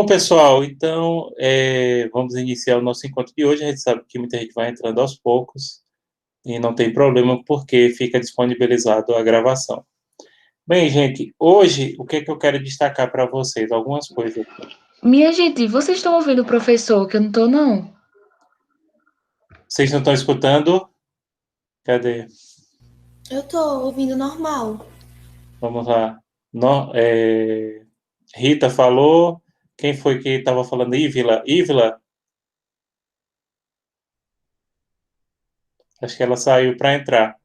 Bom, pessoal, então vamos iniciar o nosso encontro de hoje. A gente sabe que muita gente vai entrando aos poucos e não tem problema porque fica disponibilizado a gravação. Bem, gente, hoje o que é que eu quero destacar para vocês? Algumas coisas. Minha gente, vocês estão ouvindo o professor, que eu não tô, não? Vocês não estão escutando? Cadê? Eu tô ouvindo normal. Vamos lá. Rita falou. Quem foi que estava falando? Ívila? Ívila? Acho que ela saiu para entrar.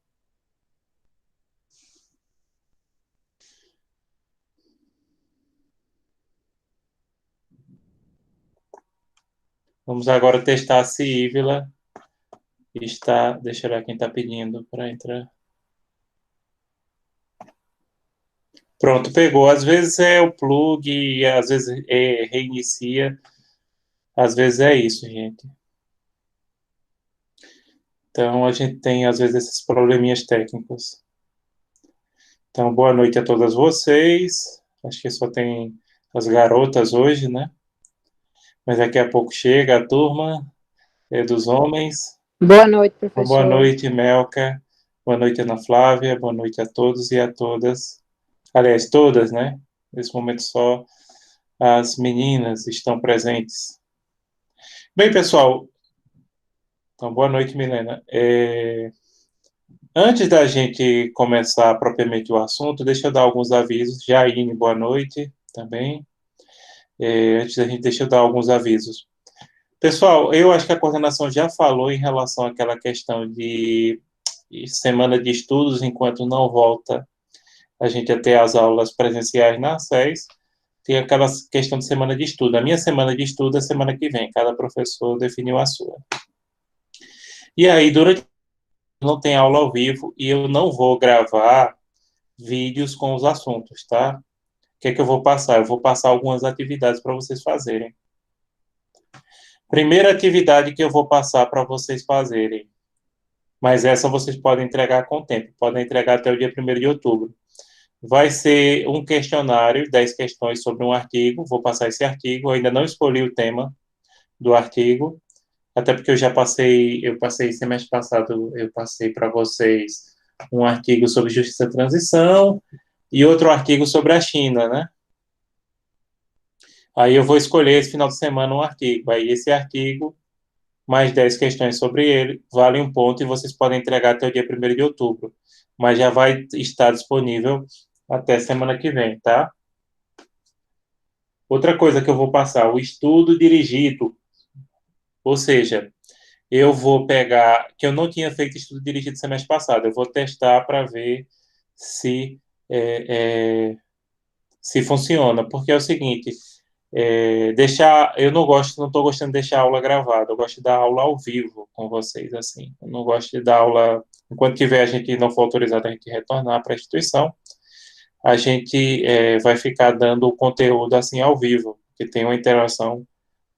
Vamos agora testar se Ívila está. Deixa eu ver quem está pedindo para entrar. Pronto, pegou. Às vezes é o plug, às vezes reinicia, às vezes é isso, gente. Então a gente tem às vezes esses probleminhas técnicos. Então, boa noite a todas vocês. Acho que só tem as garotas hoje, né? Mas daqui a pouco chega a turma dos homens. Boa noite, Então, boa professor. noite, Melka. Boa noite, Ana Flávia. Boa noite a todos e a todas. Aliás, todas, né? Nesse momento só as meninas estão presentes. Bem, pessoal, então boa noite, Milena. Antes da gente começar propriamente o assunto, deixa eu dar alguns avisos. Jaine, boa noite também. Deixa eu dar alguns avisos. Pessoal, eu acho que a coordenação já falou em relação àquela questão de semana de estudos, enquanto não volta a gente a ter as aulas presenciais na SES, tem aquela questão de semana de estudo. A minha semana de estudo é semana que vem, cada professor definiu a sua. E aí, durante não tem aula ao vivo e eu não vou gravar vídeos com os assuntos, tá? O que é que eu vou passar? Eu vou passar algumas atividades para vocês fazerem. Primeira atividade que eu vou passar para vocês fazerem, mas essa vocês podem entregar com o tempo, podem entregar até o dia 1º de outubro. Vai ser um questionário, 10 questões sobre um artigo, vou passar esse artigo, eu ainda não escolhi o tema do artigo, até porque eu passei semestre passado, eu passei para vocês um artigo sobre justiça e transição e outro artigo sobre a China, né? Aí eu vou escolher esse final de semana um artigo. Aí esse artigo, mais 10 questões sobre ele, vale um ponto e vocês podem entregar até o dia 1º de outubro. Mas já vai estar disponível até semana que vem, tá? Outra coisa que eu vou passar, o estudo dirigido. Ou seja, eu vou pegar, que eu não tinha feito estudo dirigido semestre passado, eu vou testar para ver se, se funciona, porque é o seguinte, eu não estou gostando de deixar a aula gravada, eu gosto de dar aula ao vivo com vocês, assim, eu não gosto de dar aula, enquanto tiver a gente não for autorizado a gente retornar para a instituição, a gente vai ficar dando o conteúdo assim ao vivo, que tem uma interação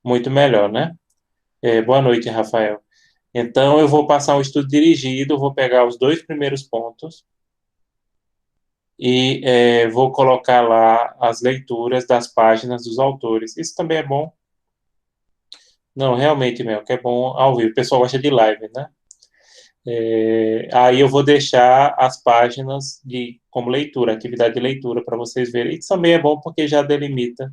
muito melhor, né? Boa noite, Rafael. Então, eu vou passar um estudo dirigido, vou pegar os 2 primeiros pontos e vou colocar lá as leituras das páginas dos autores. Isso também é bom. Não, realmente, Mel, que é bom ao vivo. O pessoal gosta de live, né? Aí eu vou deixar as páginas como leitura, atividade de leitura, para vocês verem. Isso também é bom porque já delimita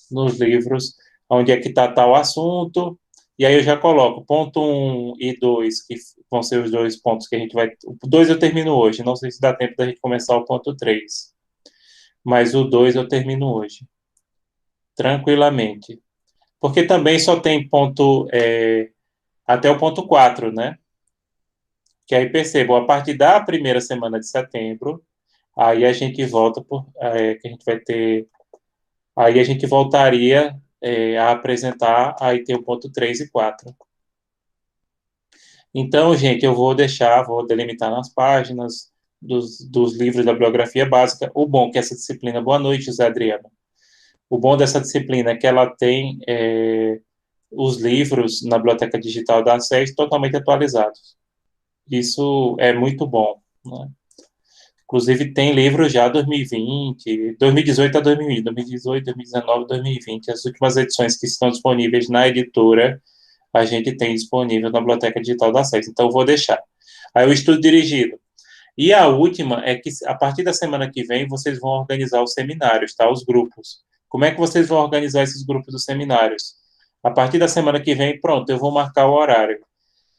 nos livros onde é que está tal assunto, e aí eu já coloco ponto 1 e 2, que vão ser os 2 pontos que a gente vai... O 2 eu termino hoje, não sei se dá tempo da gente começar o ponto 3, mas o 2 eu termino hoje, tranquilamente. Porque também só tem ponto até o ponto 4, né? Que aí percebam, a partir da primeira semana de setembro, aí a gente volta que a gente vai ter... Aí a gente voltaria a apresentar, aí tem o ponto 3 e 4. Então, gente, vou delimitar nas páginas dos livros da bibliografia básica. O bom que essa disciplina, boa noite, José Adriano. O bom dessa disciplina é que ela tem os livros na biblioteca digital da SES totalmente atualizados. Isso é muito bom, né? Inclusive, tem livro já 2020, 2018 a 2020, 2018, 2019, 2020. As últimas edições que estão disponíveis na editora, a gente tem disponível na Biblioteca Digital da SES. Então, eu vou deixar. Aí, o estudo dirigido. E a última é que, a partir da semana que vem, vocês vão organizar os seminários, tá? Os grupos. Como é que vocês vão organizar esses grupos dos seminários? A partir da semana que vem, pronto, eu vou marcar o horário.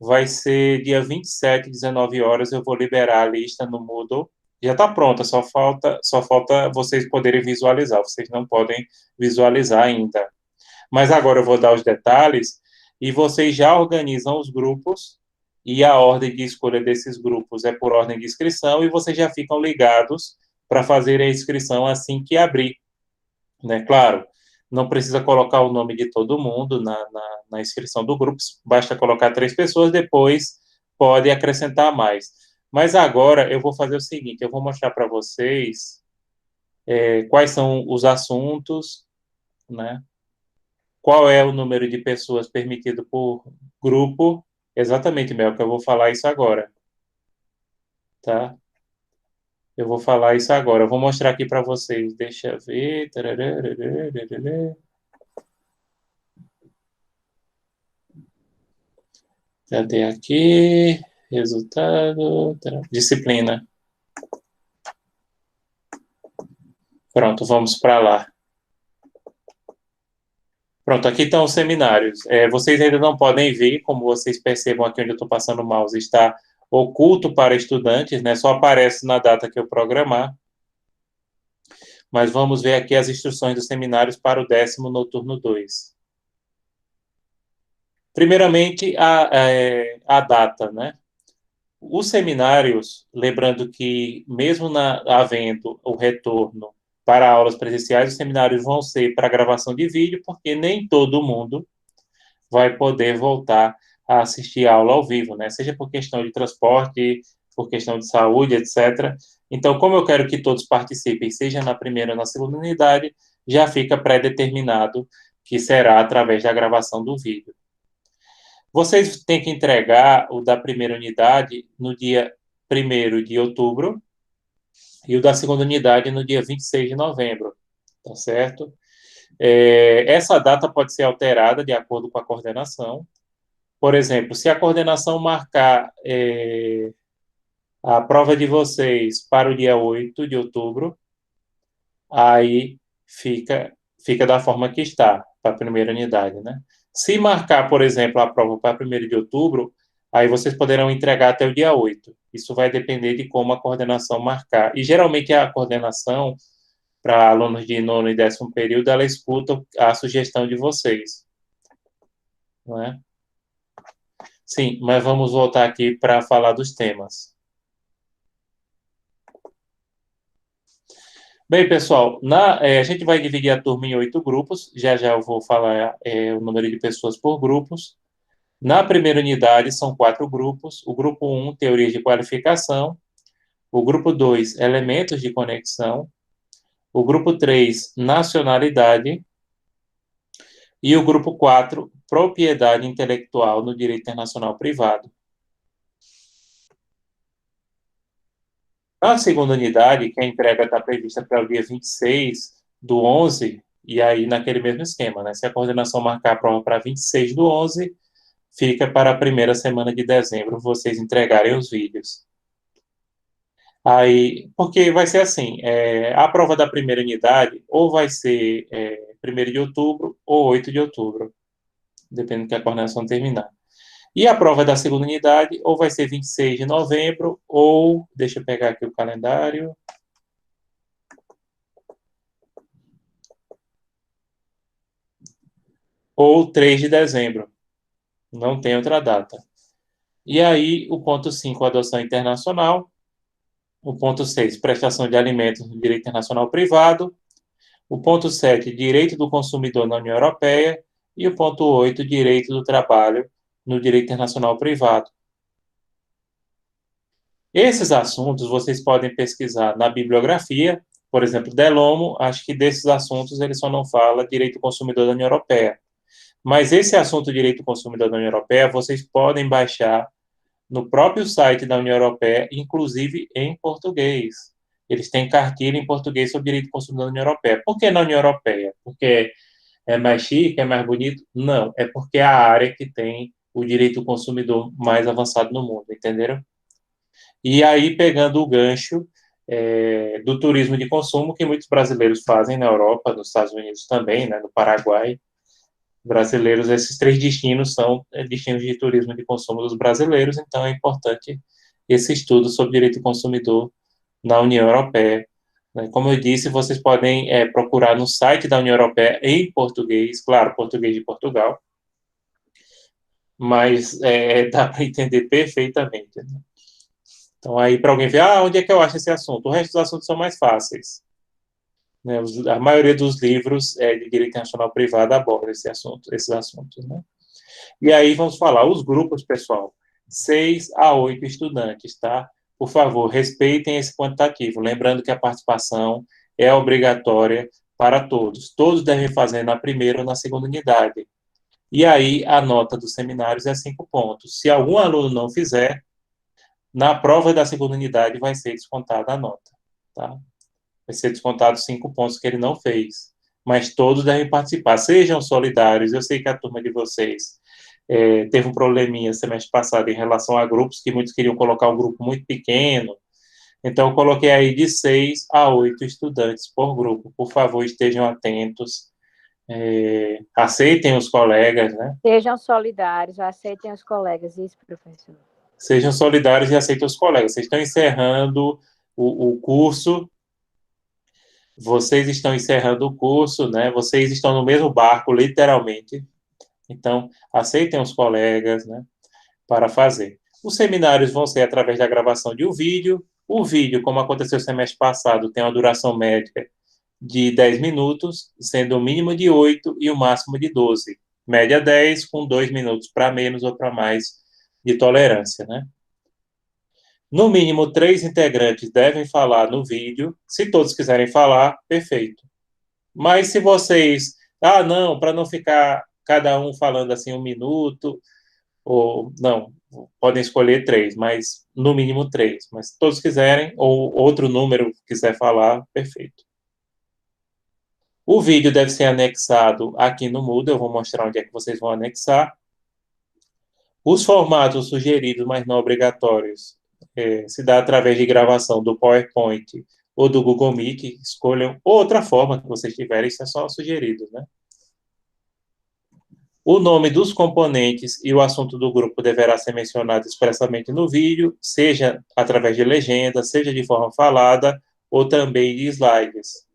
Vai ser dia 27, 19 horas, eu vou liberar a lista no Moodle. Já está pronta, só falta vocês poderem visualizar. Vocês não podem visualizar ainda. Mas agora eu vou dar os detalhes e vocês já organizam os grupos e a ordem de escolha desses grupos é por ordem de inscrição e vocês já ficam ligados para fazer a inscrição assim que abrir, né? Claro, não precisa colocar o nome de todo mundo na inscrição do grupo, basta colocar 3 pessoas, depois pode acrescentar mais. Mas agora eu vou fazer o seguinte, eu vou mostrar para vocês quais são os assuntos, né? Qual é o número de pessoas permitido por grupo. Exatamente, Mel, que eu vou falar isso agora, tá? Eu vou falar isso agora. Eu vou mostrar aqui para vocês. Deixa eu ver. Cadê aqui? Resultado. Disciplina. Pronto, vamos para lá. Pronto, aqui estão os seminários. Vocês ainda não podem ver, como vocês percebam aqui onde eu estou passando o mouse, está oculto para estudantes, né? Só aparece na data que eu programar. Mas vamos ver aqui as instruções dos seminários para o 10º noturno 2. Primeiramente, a data, né? Os seminários, lembrando que mesmo havendo o retorno para aulas presenciais, os seminários vão ser para gravação de vídeo, porque nem todo mundo vai poder voltar a assistir a aula ao vivo, né? Seja por questão de transporte, por questão de saúde, etc. Então, como eu quero que todos participem, seja na primeira ou na segunda unidade, já fica pré-determinado que será através da gravação do vídeo. Vocês têm que entregar o da primeira unidade no dia 1º de outubro e o da segunda unidade no dia 26 de novembro, tá certo? Essa data pode ser alterada de acordo com a coordenação. Por exemplo, se a coordenação marcar a prova de vocês para o dia 8 de outubro, aí fica da forma que está, para a primeira unidade, né? Se marcar, por exemplo, a prova para 1º de outubro, aí vocês poderão entregar até o dia 8. Isso vai depender de como a coordenação marcar. E, geralmente, a coordenação, para alunos de 9º e 10º período, ela escuta a sugestão de vocês. Não é? Sim, mas vamos voltar aqui para falar dos temas. Bem, pessoal, a gente vai dividir a turma em 8 grupos. Já eu vou falar o número de pessoas por grupos. Na primeira unidade, são 4 grupos. O grupo 1, teoria de qualificação. O grupo 2, elementos de conexão. O grupo 3, nacionalidade. E o grupo 4, propriedade intelectual no direito internacional privado. Na segunda unidade, que a entrega está prevista para o dia 26 do 11, e aí naquele mesmo esquema, né? Se a coordenação marcar a prova para 26 do 11, fica para a primeira semana de dezembro vocês entregarem os vídeos. Aí, porque vai ser assim, a prova da primeira unidade ou vai ser 1º de outubro ou 8 de outubro, dependendo que a coordenação terminar. E a prova da segunda unidade ou vai ser 26 de novembro ou, deixa eu pegar aqui o calendário, ou 3 de dezembro. Não tem outra data. E aí, o ponto 5, adoção internacional. O ponto 6, prestação de alimentos no direito internacional privado. O ponto 7, direito do consumidor na União Europeia. E o ponto 8, direito do trabalho no direito internacional privado. Esses assuntos vocês podem pesquisar na bibliografia. Por exemplo, Delommo, acho que desses assuntos ele só não fala direito do consumidor da União Europeia. Mas esse assunto direito do consumidor da União Europeia, vocês podem baixar no próprio site da União Europeia, inclusive em português. eles têm cartilha em português sobre direito do consumidor na União Europeia. Por que na União Europeia? Porque é mais chique, é mais bonito? Não, é porque é a área que tem o direito do consumidor mais avançado no mundo, entenderam? E aí, pegando o gancho do turismo de consumo, que muitos brasileiros fazem na Europa, nos Estados Unidos também, né, no Paraguai, brasileiros, esses três destinos são destinos de turismo de consumo dos brasileiros, então é importante esse estudo sobre direito do consumidor na União Europeia. Né? Como eu disse, vocês podem procurar no site da União Europeia em português, claro, português de Portugal, mas dá para entender perfeitamente. Né? Então, aí, para alguém ver, onde é que eu acho esse assunto? O resto dos assuntos são mais fáceis. Né? A maioria dos livros de direito internacional privado aborda esses assuntos. Né? E aí, vamos falar, os grupos, pessoal, 6 a 8 estudantes, tá? Por favor, respeitem esse quantitativo. Lembrando que a participação é obrigatória para todos. Todos devem fazer na primeira ou na segunda unidade. E aí, a nota dos seminários é 5 pontos. Se algum aluno não fizer, na prova da segunda unidade vai ser descontada a nota, tá? Vai ser descontado 5 pontos que ele não fez. Mas todos devem participar. Sejam solidários. Eu sei que a turma de vocês teve um probleminha semestre passado em relação a grupos, que muitos queriam colocar um grupo muito pequeno. Então, eu coloquei aí de 6 a 8 estudantes por grupo. Por favor, estejam atentos. Aceitem os colegas, né? Sejam solidários, aceitem os colegas. Isso, professor. Sejam solidários e aceitem os colegas. Vocês estão encerrando o curso. Vocês estão encerrando o curso, né? Vocês estão no mesmo barco, literalmente. Então, aceitem os colegas, né? Para fazer. Os seminários vão ser através da gravação de um vídeo. O vídeo, como aconteceu no semestre passado, tem uma duração média de 10 minutos, sendo o mínimo de 8 e o máximo de 12. Média 10, com 2 minutos para menos ou para mais de tolerância, né? No mínimo, 3 integrantes devem falar no vídeo. Se todos quiserem falar, perfeito. Mas se vocês... não, para não ficar cada um falando assim 1 minuto, ou não, podem escolher 3, mas no mínimo 3. Mas se todos quiserem, ou outro número quiser falar, perfeito. O vídeo deve ser anexado aqui no Moodle, eu vou mostrar onde é que vocês vão anexar. Os formatos sugeridos, mas não obrigatórios, se dá através de gravação do PowerPoint ou do Google Meet. Escolham outra forma que vocês tiverem, isso é só sugerido, né? O nome dos componentes e o assunto do grupo deverá ser mencionado expressamente no vídeo, seja através de legenda, seja de forma falada, ou também de slides.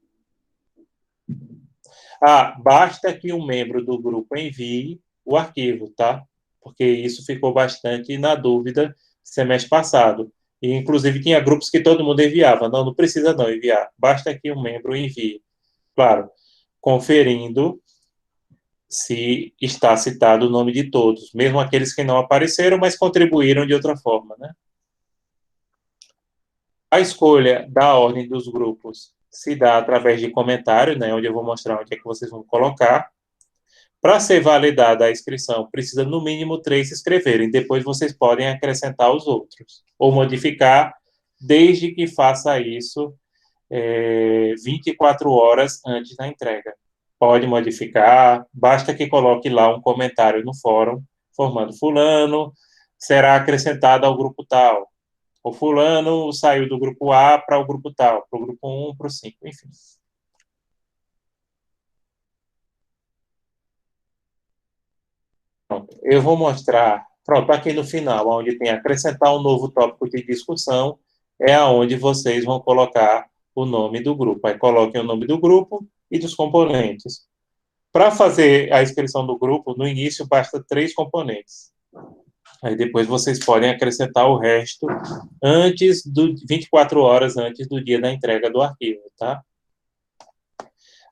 Basta que um membro do grupo envie o arquivo, tá? Porque isso ficou bastante na dúvida semestre passado. E, inclusive, tinha grupos que todo mundo enviava. Não precisa não enviar. Basta que um membro envie. Claro, conferindo se está citado o nome de todos, mesmo aqueles que não apareceram, mas contribuíram de outra forma, né? A escolha da ordem dos grupos se dá através de comentário, né, onde eu vou mostrar onde é que vocês vão colocar. Para ser validada a inscrição, precisa no mínimo 3 se inscreverem. Depois vocês podem acrescentar os outros, ou modificar, desde que faça isso 24 horas antes da entrega. Pode modificar, basta que coloque lá um comentário no fórum, formando fulano, será acrescentado ao grupo tal. O fulano saiu do grupo A para o grupo tal, para o grupo 1, para o 5, enfim. Eu vou mostrar, pronto, aqui no final, onde tem acrescentar um novo tópico de discussão, é aonde vocês vão colocar o nome do grupo. Aí coloquem o nome do grupo e dos componentes. Para fazer a inscrição do grupo, no início basta 3 componentes. Aí depois vocês podem acrescentar o resto 24 horas antes do dia da entrega do arquivo, tá?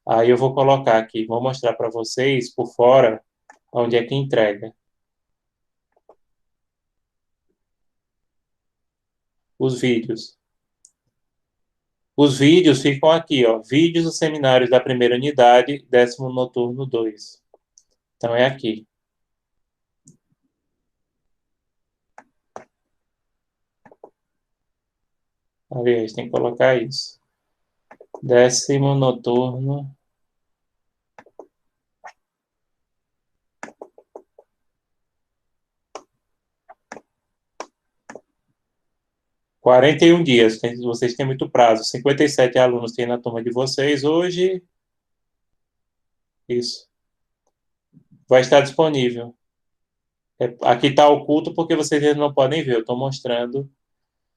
Aí eu vou colocar aqui, vou mostrar para vocês por fora onde é que entrega. Os vídeos. Os vídeos ficam aqui, ó. Vídeos dos seminários da primeira unidade, 10º noturno 2. Então é aqui. Aliás, tem que colocar isso. 10º noturno. ...41 dias, vocês têm muito prazo. 57 alunos tem na turma de vocês hoje. Isso. Vai estar disponível. Aqui está oculto porque vocês ainda não podem ver. Eu estou mostrando,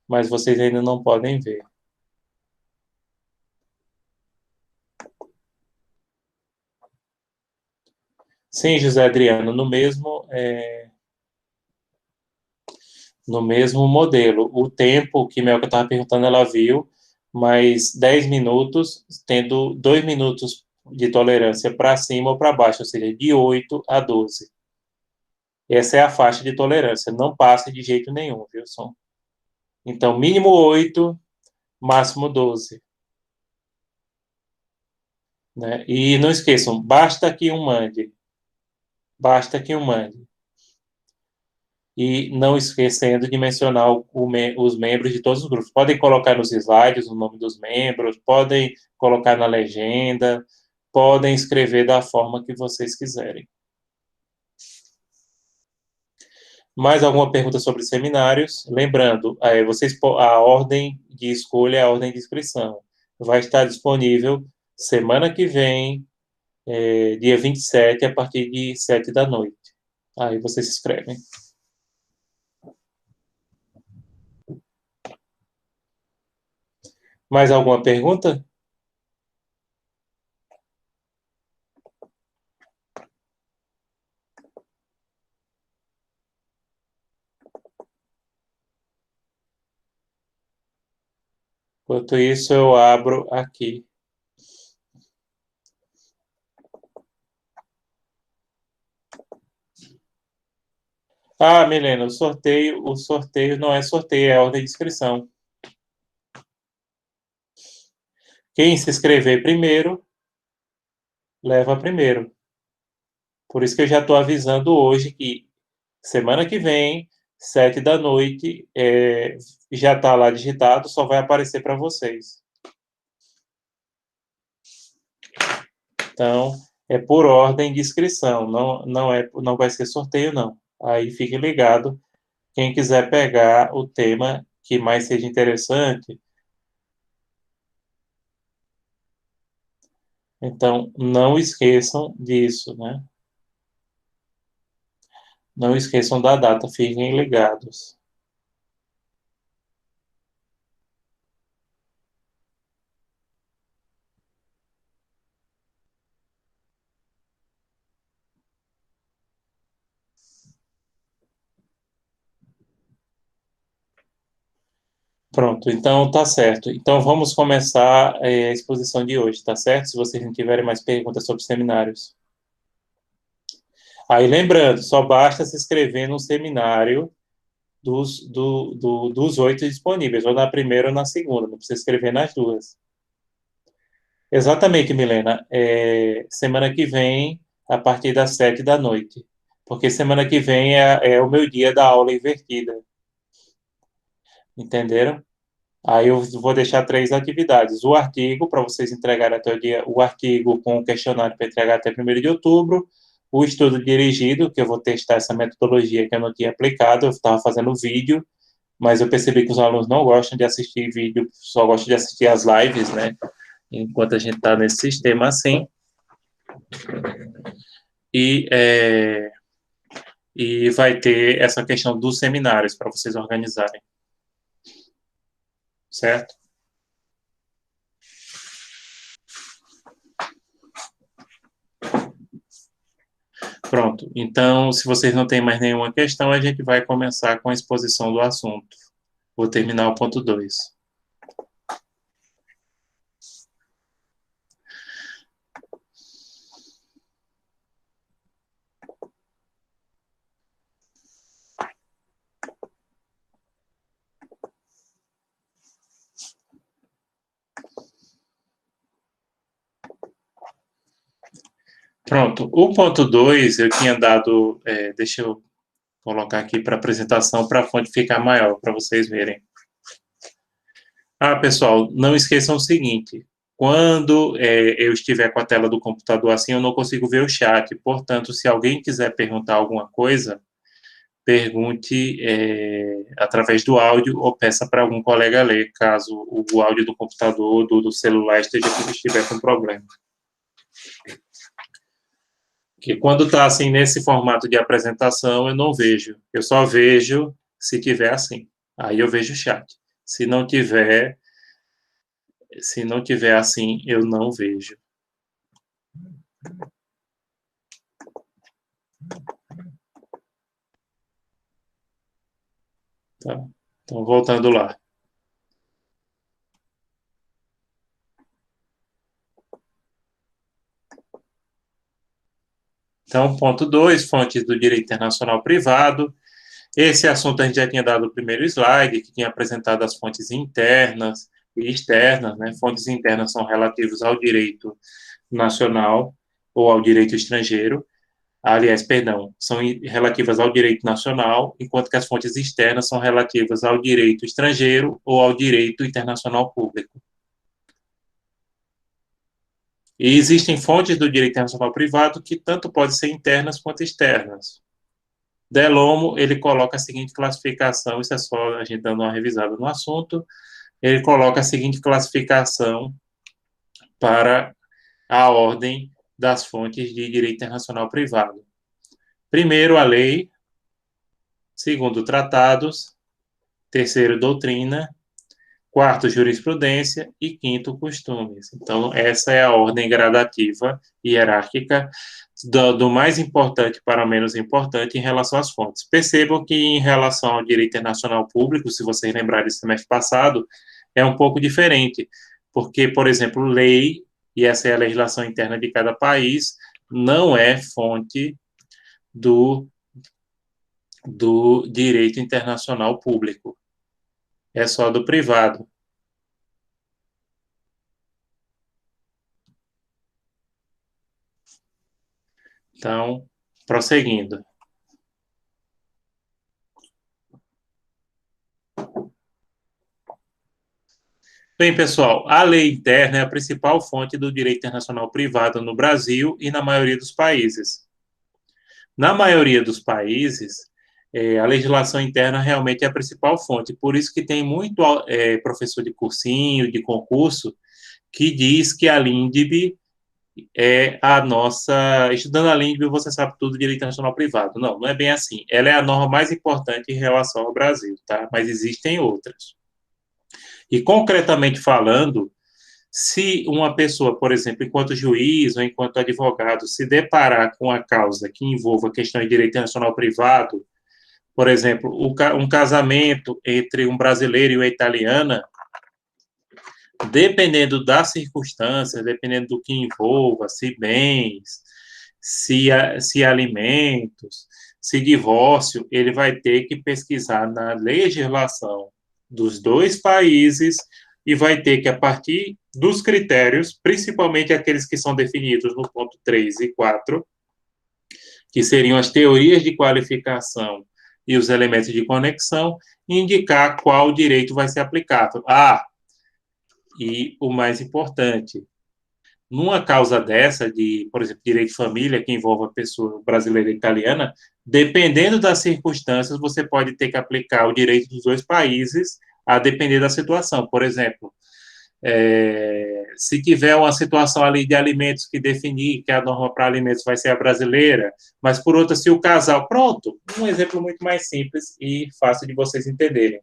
mas vocês ainda não podem ver. Sim, José Adriano, no mesmo modelo. O tempo que Melka estava perguntando, ela viu, mas 10 minutos, tendo 2 minutos de tolerância para cima ou para baixo, ou seja, de 8 a 12. Essa é a faixa de tolerância. Não passe de jeito nenhum, viu, Som? Então, mínimo 8, máximo 12. Né? E não esqueçam, basta que um mande. Basta que um mande. E não esquecendo de mencionar os membros de todos os grupos. Podem colocar nos slides o nome dos membros, podem colocar na legenda, podem escrever da forma que vocês quiserem. Mais alguma pergunta sobre seminários? Lembrando, a ordem de escolha é a ordem de inscrição. Vai estar disponível semana que vem, dia 27, a partir de 7 da noite. Aí vocês se inscrevem. Mais alguma pergunta? Enquanto isso, eu abro aqui. Ah, Milena, o sorteio não é sorteio, é ordem de inscrição. Quem se inscrever primeiro, leva primeiro. Por isso que eu já estou avisando hoje que semana que vem, 7 da noite, já está lá digitado, só vai aparecer para vocês. Então, é por ordem de inscrição, não vai ser sorteio, não. Aí fique ligado, quem quiser pegar o tema que mais seja interessante. Então, não esqueçam disso, né? Não esqueçam da data, fiquem ligados. Pronto, então tá certo. Então vamos começar a exposição de hoje, tá certo? Se vocês não tiverem mais perguntas sobre seminários. Aí lembrando, só basta se inscrever no seminário dos 8 disponíveis, ou na primeira ou na segunda, não precisa escrever nas duas. Exatamente, Milena. Semana que vem, a partir das 7 da noite. Porque semana que vem é o meu dia da aula invertida. Entenderam? Aí eu vou deixar 3 atividades. O artigo, para vocês entregarem até o dia, o artigo com o questionário para entregar até 1º de outubro. O estudo dirigido, que eu vou testar essa metodologia que eu não tinha aplicado, eu estava fazendo vídeo, mas eu percebi que os alunos não gostam de assistir vídeo, só gostam de assistir as lives, né? Enquanto a gente está nesse sistema assim. E vai ter essa questão dos seminários para vocês organizarem. Certo? Pronto. Então, se vocês não têm mais nenhuma questão, a gente vai começar com a exposição do assunto. Vou terminar o ponto 2. Pronto. O ponto 2, eu tinha dado... deixa eu colocar aqui para apresentação, para a fonte ficar maior, para vocês verem. Pessoal, não esqueçam o seguinte, quando eu estiver com a tela do computador assim, eu não consigo ver o chat, portanto, se alguém quiser perguntar alguma coisa, pergunte através do áudio ou peça para algum colega ler, caso o áudio do computador ou do celular estiver com problema. Que quando está assim nesse formato de apresentação, eu não vejo. Eu só vejo se tiver assim. Aí eu vejo o chat. Se não tiver assim, eu não vejo. Tá? Então, voltando lá. Então, ponto 2, fontes do direito internacional privado. Esse assunto a gente já tinha dado o primeiro slide, que tinha apresentado as fontes internas e externas, né? Fontes internas são relativas ao direito nacional ou ao direito estrangeiro. Aliás, perdão, são relativas ao direito nacional, enquanto que as fontes externas são relativas ao direito estrangeiro ou ao direito internacional público. E existem fontes do direito internacional privado que tanto podem ser internas quanto externas. Delommo, ele coloca a seguinte classificação, isso é só a gente dando uma revisada no assunto, ele coloca a seguinte classificação para a ordem das fontes de direito internacional privado. Primeiro, a lei. Segundo, tratados. Terceiro, doutrina. Quarto, jurisprudência. E quinto, costumes. Então, essa é a ordem gradativa e hierárquica do mais importante para o menos importante em relação às fontes. Percebam que em relação ao direito internacional público, se vocês lembrarem do semestre passado, é um pouco diferente, porque, por exemplo, lei, e essa é a legislação interna de cada país, não é fonte do direito internacional público. É só do privado. Então, prosseguindo. Bem, pessoal, a lei interna é a principal fonte do direito internacional privado no Brasil e na maioria dos países. Na maioria dos países, a legislação interna realmente é a principal fonte, por isso que tem muito professor de cursinho, de concurso, que diz que a LINDB é a nossa... Estudando a LINDB, você sabe tudo de direito internacional privado. Não, não é bem assim. Ela é a norma mais importante em relação ao Brasil, tá? Mas existem outras. E, concretamente falando, se uma pessoa, por exemplo, enquanto juiz ou enquanto advogado, se deparar com a causa que envolva questões de direito internacional privado, por exemplo, um casamento entre um brasileiro e uma italiana, dependendo das circunstâncias, dependendo do que envolva, se bens, se alimentos, se divórcio, ele vai ter que pesquisar na legislação dos dois países e vai ter que, a partir dos critérios, principalmente aqueles que são definidos no ponto 3 e 4, que seriam as teorias de qualificação e os elementos de conexão, indicar qual direito vai ser aplicável. E o mais importante, numa causa dessa, de, por exemplo, direito de família, que envolve a pessoa brasileira e italiana, dependendo das circunstâncias, você pode ter que aplicar o direito dos dois países, a depender da situação. Por exemplo, se tiver uma situação ali de alimentos que definir que a norma para alimentos vai ser a brasileira, mas por outra, se o casal... Pronto, um exemplo muito mais simples e fácil de vocês entenderem.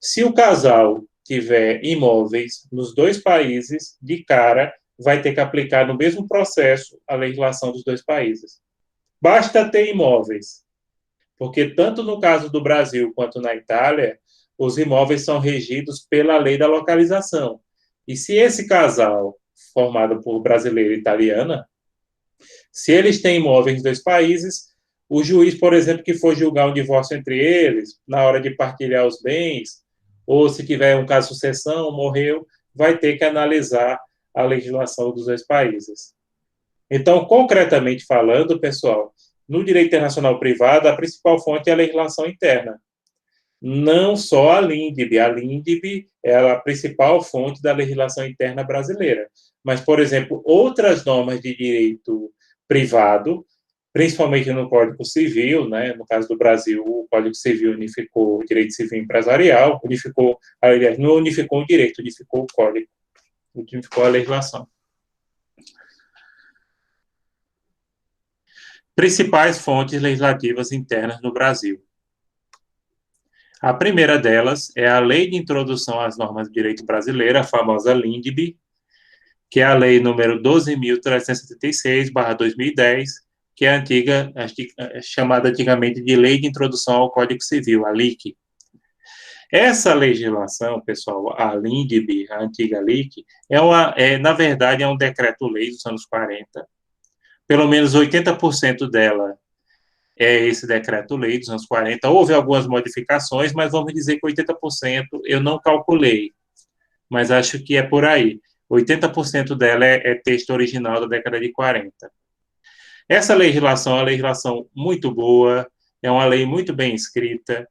Se o casal tiver imóveis nos dois países, de cara, vai ter que aplicar no mesmo processo a legislação dos dois países. Basta ter imóveis, porque tanto no caso do Brasil quanto na Itália, os imóveis são regidos pela lei da localização. E se esse casal, formado por brasileiro e italiana, se eles têm imóveis nos dois países, o juiz, por exemplo, que for julgar um divórcio entre eles, na hora de partilhar os bens, ou se tiver um caso de sucessão, morreu, vai ter que analisar a legislação dos dois países. Então, concretamente falando, pessoal, no direito internacional privado, a principal fonte é a legislação interna. Não só a LINDB. A LINDB é a principal fonte da legislação interna brasileira. Mas, por exemplo, outras normas de direito privado, principalmente no Código Civil, né? No caso do Brasil, o Código Civil unificou o direito civil empresarial, aliás, não unificou o direito, unificou o código, unificou a legislação. Principais fontes legislativas internas no Brasil. A primeira delas é a Lei de Introdução às Normas de Direito Brasileiro, a famosa LINDB, que é a Lei número 12.376/2010, que é chamada antigamente de Lei de Introdução ao Código Civil, a LIC. Essa legislação, pessoal, a LINDB, a antiga LIC, na verdade, é um decreto-lei dos anos 40. Pelo menos 80% dela é esse decreto-lei dos anos 40. Houve algumas modificações, mas vamos dizer que 80% eu não calculei, mas acho que é por aí. 80% dela é texto original da década de 40. Essa legislação é uma legislação muito boa, é uma lei muito bem escrita,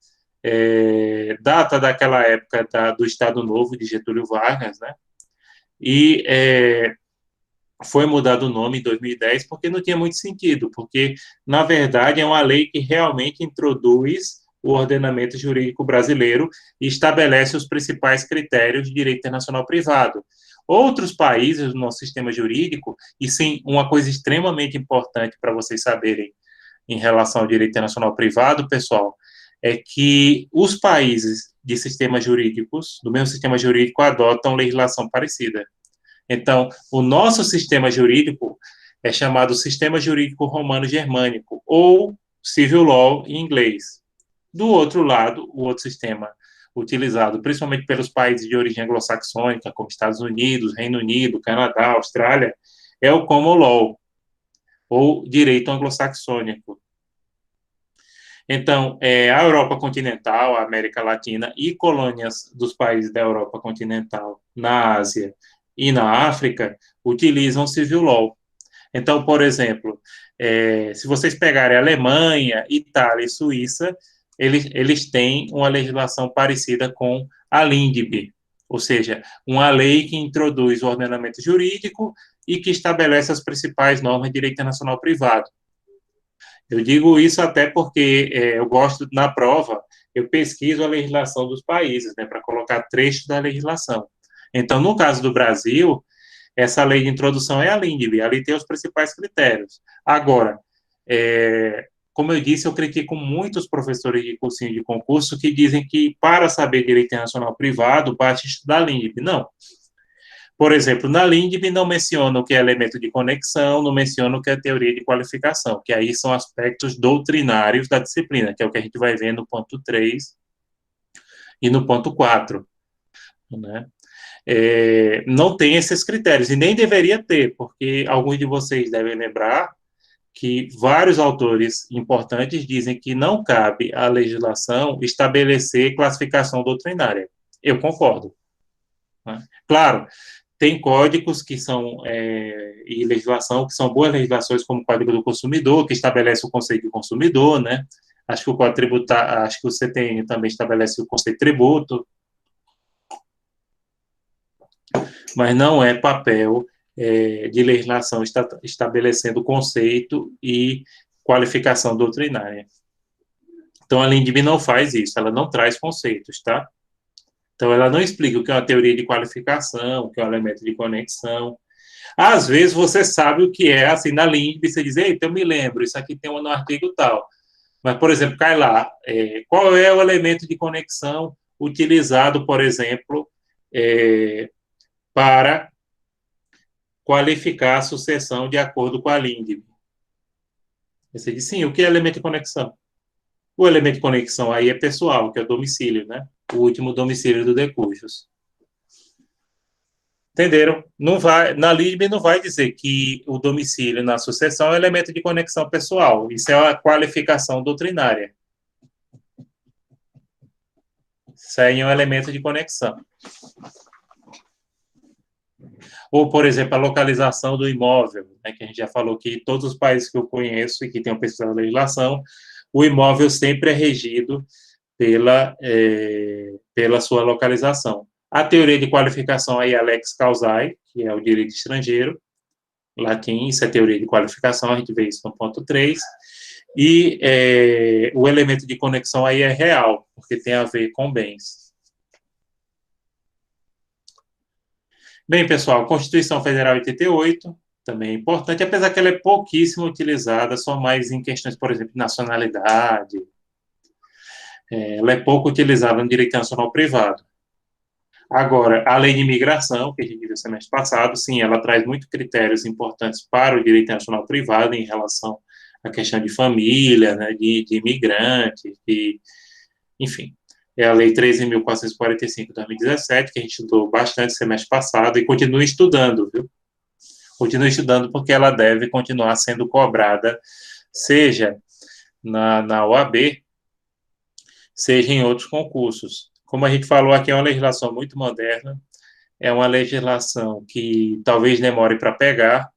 data daquela época do Estado Novo de Getúlio Vargas, né? E foi mudado o nome em 2010 porque não tinha muito sentido, porque, na verdade, é uma lei que realmente introduz o ordenamento jurídico brasileiro e estabelece os principais critérios de direito internacional privado. Outros países do nosso sistema jurídico, e sim, uma coisa extremamente importante para vocês saberem em relação ao direito internacional privado, pessoal, é que os países de sistemas jurídicos, do mesmo sistema jurídico, adotam legislação parecida. Então, o nosso sistema jurídico é chamado Sistema Jurídico Romano-Germânico, ou Civil Law em inglês. Do outro lado, o outro sistema utilizado principalmente pelos países de origem anglo-saxônica, como Estados Unidos, Reino Unido, Canadá, Austrália, é o Common Law, ou Direito Anglo-Saxônico. Então, a Europa continental, a América Latina e colônias dos países da Europa continental na Ásia e na África utilizam Civil Law. Então, por exemplo, se vocês pegarem Alemanha, Itália e Suíça, eles têm uma legislação parecida com a LINDB, ou seja, uma lei que introduz o ordenamento jurídico e que estabelece as principais normas de direito internacional privado. Eu digo isso até porque eu gosto, na prova, eu pesquiso a legislação dos países, né, para colocar trechos da legislação. Então, no caso do Brasil, essa lei de introdução é a LINDB, ali tem os principais critérios. Agora, como eu disse, eu critico muitos professores de cursinho de concurso que dizem que, para saber direito internacional privado, basta estudar a LINDB. Não. Por exemplo, na LINDB não menciona o que é elemento de conexão, não menciona o que é teoria de qualificação, que aí são aspectos doutrinários da disciplina, que é o que a gente vai ver no ponto 3 e no ponto 4, né? Não tem esses critérios, e nem deveria ter, porque alguns de vocês devem lembrar que vários autores importantes dizem que não cabe à legislação estabelecer classificação doutrinária. Eu concordo, né? Claro, tem códigos que são, e legislação, que são boas legislações, como o Código do Consumidor, que estabelece o conceito de consumidor, né? Acho que o Código Tributário, acho que o CTN também estabelece o conceito de tributo, mas não é papel de legislação estabelecendo conceito e qualificação doutrinária. Então, a LINDB não faz isso, ela não traz conceitos, tá? Então, ela não explica o que é uma teoria de qualificação, o que é um elemento de conexão. Às vezes, você sabe o que é, assim, na LINDB, você diz, eita, eu me lembro, isso aqui tem no artigo tal. Mas, por exemplo, cai lá, qual é o elemento de conexão utilizado, por exemplo, para qualificar a sucessão de acordo com a LINDB? Você diz, sim, o que é elemento de conexão? O elemento de conexão aí é pessoal, que é o domicílio, né? O último domicílio do decujus. Entenderam? Não vai, na LINDB não vai dizer que o domicílio na sucessão é elemento de conexão pessoal. Isso é uma qualificação doutrinária. Isso aí é um elemento de conexão. Ou, por exemplo, a localização do imóvel, né, que a gente já falou que todos os países que eu conheço e que tenham pesquisado a legislação, o imóvel sempre é regido pela sua localização. A teoria de qualificação aí é a lex causae, que é o direito estrangeiro, latim, isso é teoria de qualificação, a gente vê isso no ponto 3, e o elemento de conexão aí é real, porque tem a ver com bens. Bem, pessoal, Constituição Federal 88, também é importante, apesar que ela é pouquíssimo utilizada, só mais em questões, por exemplo, de nacionalidade. Ela é pouco utilizada no direito nacional privado. Agora, a lei de imigração, que a gente viu semestre passado, sim, ela traz muitos critérios importantes para o direito nacional privado em relação à questão de família, né, de imigrante, enfim. É a Lei 13.445 de 2017, que a gente estudou bastante semestre passado e continua estudando, viu? Continua estudando porque ela deve continuar sendo cobrada, seja na OAB, seja em outros concursos. Como a gente falou aqui, é uma legislação muito moderna, é uma legislação que talvez demore para pegar,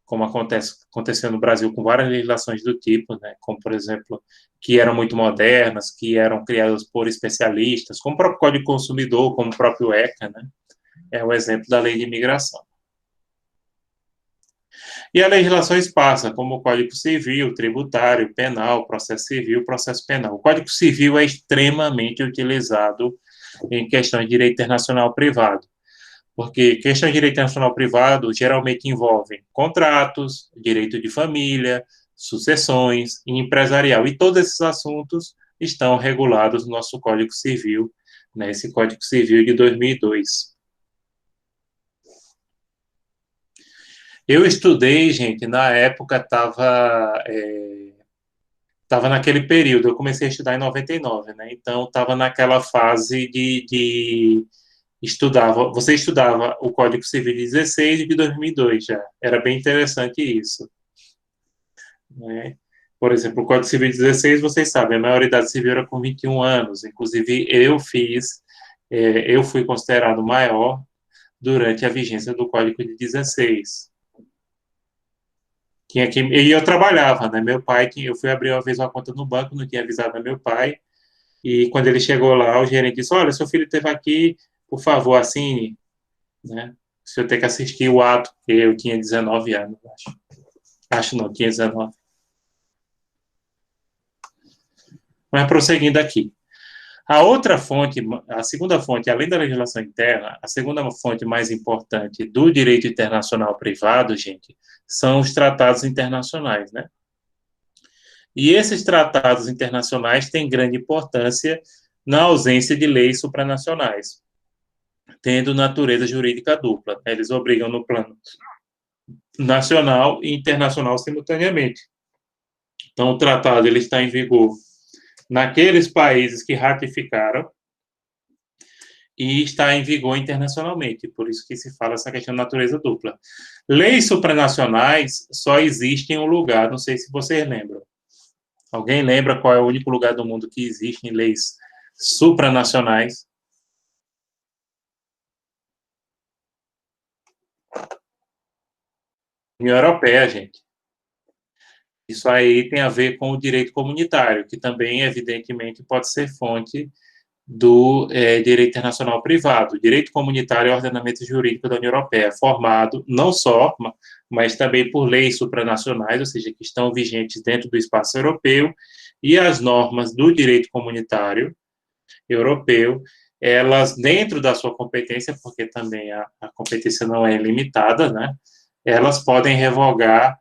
como aconteceu no Brasil com várias legislações do tipo, né, como, por exemplo, que eram muito modernas, que eram criadas por especialistas, como o próprio Código do Consumidor, como o próprio ECA, né, é o exemplo da lei de imigração. E a legislação esparsa, como o Código Civil, Tributário, Penal, Processo Civil, Processo Penal. O Código Civil é extremamente utilizado em questões de direito internacional privado, porque questões de direito internacional privado geralmente envolvem contratos, direito de família, sucessões e empresarial, e todos esses assuntos estão regulados no nosso Código Civil, né, esse Código Civil de 2002. Eu estudei, gente, na época estava naquele período, eu comecei a estudar em 99, né? Então estava naquela fase de você estudava o Código Civil de 16 e de 2002 já. Era bem interessante isso, né? Por exemplo, o Código Civil de 16, vocês sabem, a maioridade civil era com 21 anos. Inclusive, eu fui considerado maior durante a vigência do Código de 16. E eu trabalhava, né? Meu pai, eu fui abrir uma vez uma conta no banco, não tinha avisado meu pai, e quando ele chegou lá, o gerente disse, olha, seu filho esteve aqui, por favor, assine, né? Se eu ter que assistir o ato, porque eu tinha 19 anos, acho. Acho não, tinha 19. Mas prosseguindo aqui. A outra fonte, a segunda fonte, além da legislação interna, a segunda fonte mais importante do direito internacional privado, gente, são os tratados internacionais, né? E esses tratados internacionais têm grande importância na ausência de leis supranacionais, tendo natureza jurídica dupla. Eles obrigam no plano nacional e internacional simultaneamente. Então, o tratado ele está em vigor naqueles países que ratificaram e está em vigor internacionalmente, por isso que se fala essa questão de natureza dupla. Leis supranacionais só existem em um lugar, não sei se vocês lembram. Alguém lembra qual é o único lugar do mundo que existem leis supranacionais? União Europeia, gente. Isso aí tem a ver com o direito comunitário, que também, evidentemente, pode ser fonte do direito internacional privado. O direito comunitário é o ordenamento jurídico da União Europeia, formado não só, mas também por leis supranacionais, ou seja, que estão vigentes dentro do espaço europeu, e as normas do direito comunitário europeu, elas, dentro da sua competência, porque também a competência não é limitada, né, elas podem revogar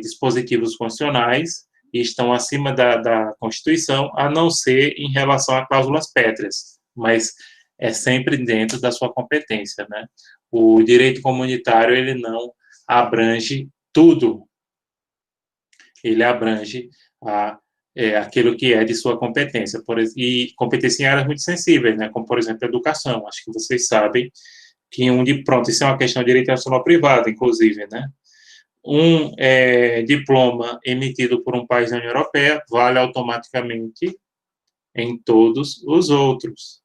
dispositivos constitucionais e estão acima da Constituição, a não ser em relação a cláusulas pétreas, mas é sempre dentro da sua competência, né? O direito comunitário, ele não abrange tudo, ele abrange aquilo que é de sua competência, e competência em áreas muito sensíveis, né, como, por exemplo, educação. Acho que vocês sabem que pronto, isso é uma questão de direito nacional privado, inclusive, né? Um diploma emitido por um país da União Europeia vale automaticamente em todos os outros.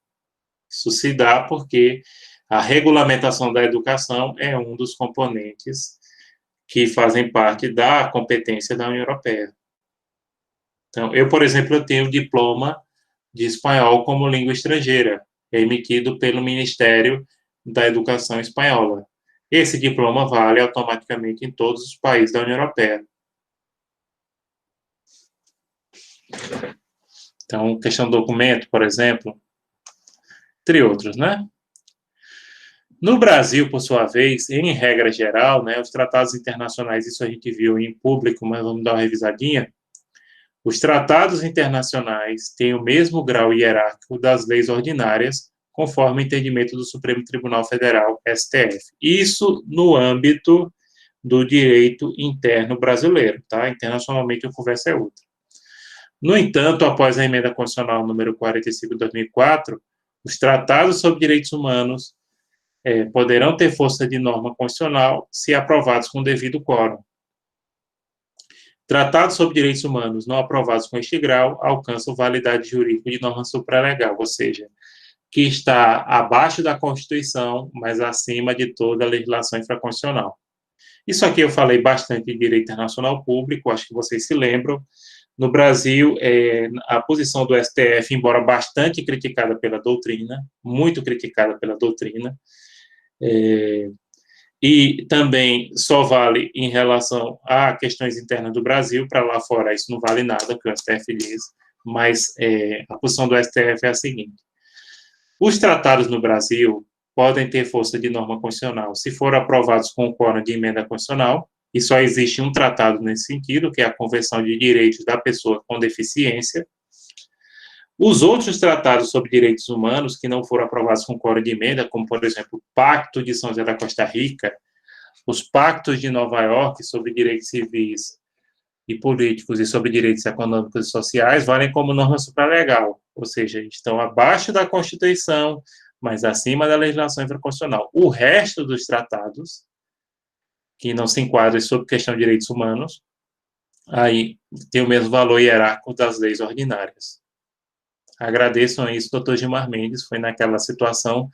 Isso se dá porque a regulamentação da educação é um dos componentes que fazem parte da competência da União Europeia. Então, eu, por exemplo, eu tenho diploma de espanhol como língua estrangeira, emitido pelo Ministério da Educação Espanhola. Esse diploma vale automaticamente em todos os países da União Europeia. Então, questão do documento, por exemplo, entre outros, né? No Brasil, por sua vez, em regra geral, né, os tratados internacionais, isso a gente viu em público, mas vamos dar uma revisadinha. Os tratados internacionais têm o mesmo grau hierárquico das leis ordinárias, conforme o entendimento do Supremo Tribunal Federal, STF. Isso no âmbito do direito interno brasileiro, tá? Internacionalmente a conversa é outra. No entanto, após a emenda constitucional número 45 de 2004, os tratados sobre direitos humanos poderão ter força de norma constitucional se aprovados com devido quórum. Tratados sobre direitos humanos não aprovados com este grau alcançam validade jurídica de norma supralegal, ou seja, que está abaixo da Constituição, mas acima de toda a legislação infraconstitucional. Isso aqui eu falei bastante de direito internacional público, acho que vocês se lembram. No Brasil, a posição do STF, embora bastante criticada pela doutrina, muito criticada pela doutrina, e também só vale em relação a questões internas do Brasil, para lá fora isso não vale nada, que o STF diz, mas a posição do STF é a seguinte: os tratados no Brasil podem ter força de norma constitucional se forem aprovados com o quórum de emenda constitucional, e só existe um tratado nesse sentido, que é a Convenção de Direitos da Pessoa com Deficiência. Os outros tratados sobre direitos humanos que não foram aprovados com quórum de emenda, como, por exemplo, o Pacto de São José da Costa Rica, os Pactos de Nova York sobre direitos civis e políticos e sobre direitos econômicos e sociais, valem como norma supralegal, ou seja, estão abaixo da Constituição, mas acima da legislação infraconstitucional. O resto dos tratados, que não se enquadram sob questão de direitos humanos, aí tem o mesmo valor hierárquico das leis ordinárias. Agradeço a isso, doutor Gilmar Mendes, foi naquela situação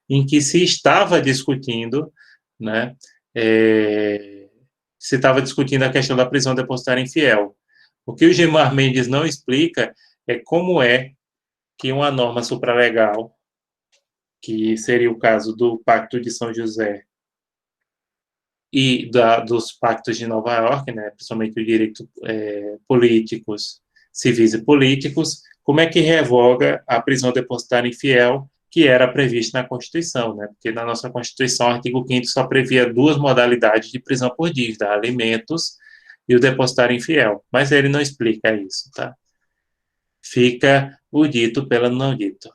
em que se estava discutindo, né, se estava discutindo a questão da prisão depositária infiel. O que o Gilmar Mendes não explica é como é que uma norma supralegal, que seria o caso do Pacto de São José e dos pactos de Nova York, né, principalmente o direito políticos, civis e políticos, como é que revoga a prisão depositária infiel que era prevista na Constituição, né? Porque na nossa Constituição, o artigo 5º só previa 2 modalidades de prisão por dívida, alimentos e o depositário infiel, mas ele não explica isso, tá? Fica o dito pelo não dito.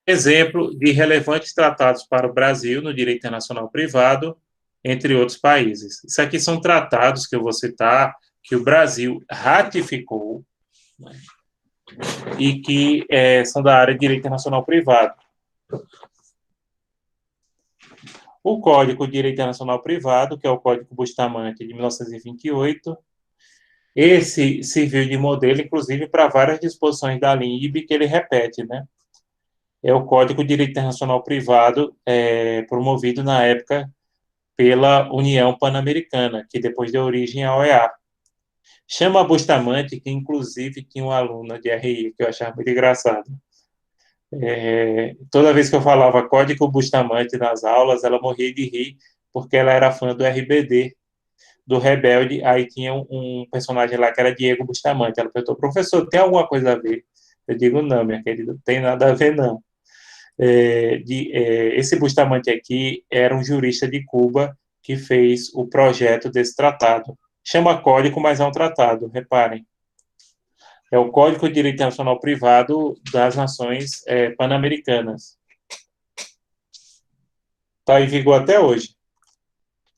Exemplo de relevantes tratados para o Brasil no direito internacional privado, entre outros países. Isso aqui são tratados que eu vou citar, que o Brasil ratificou, né, e que são da área de direito internacional privado. O Código de Direito Internacional Privado, que é o Código Bustamante de 1928, esse serviu de modelo, inclusive, para várias disposições da LINIB que ele repete, né? É o Código de Direito Internacional Privado, promovido na época pela União Pan-Americana, que depois deu origem à OEA. Chama Bustamante, que inclusive tinha uma aluna de RI, que eu achava muito engraçado. Toda vez que eu falava Código Bustamante nas aulas, ela morria de rir, porque ela era fã do RBD, do Rebelde. Aí tinha um personagem lá que era Diego Bustamante. Ela perguntou: professor, tem alguma coisa a ver? Eu digo: não, minha querida, não tem nada a ver, não. Esse Bustamante aqui era um jurista de Cuba que fez o projeto desse tratado. Chama código, mas é um tratado, reparem. É o Código de Direito Internacional Privado das Nações Pan-Americanas. Está em vigor até hoje.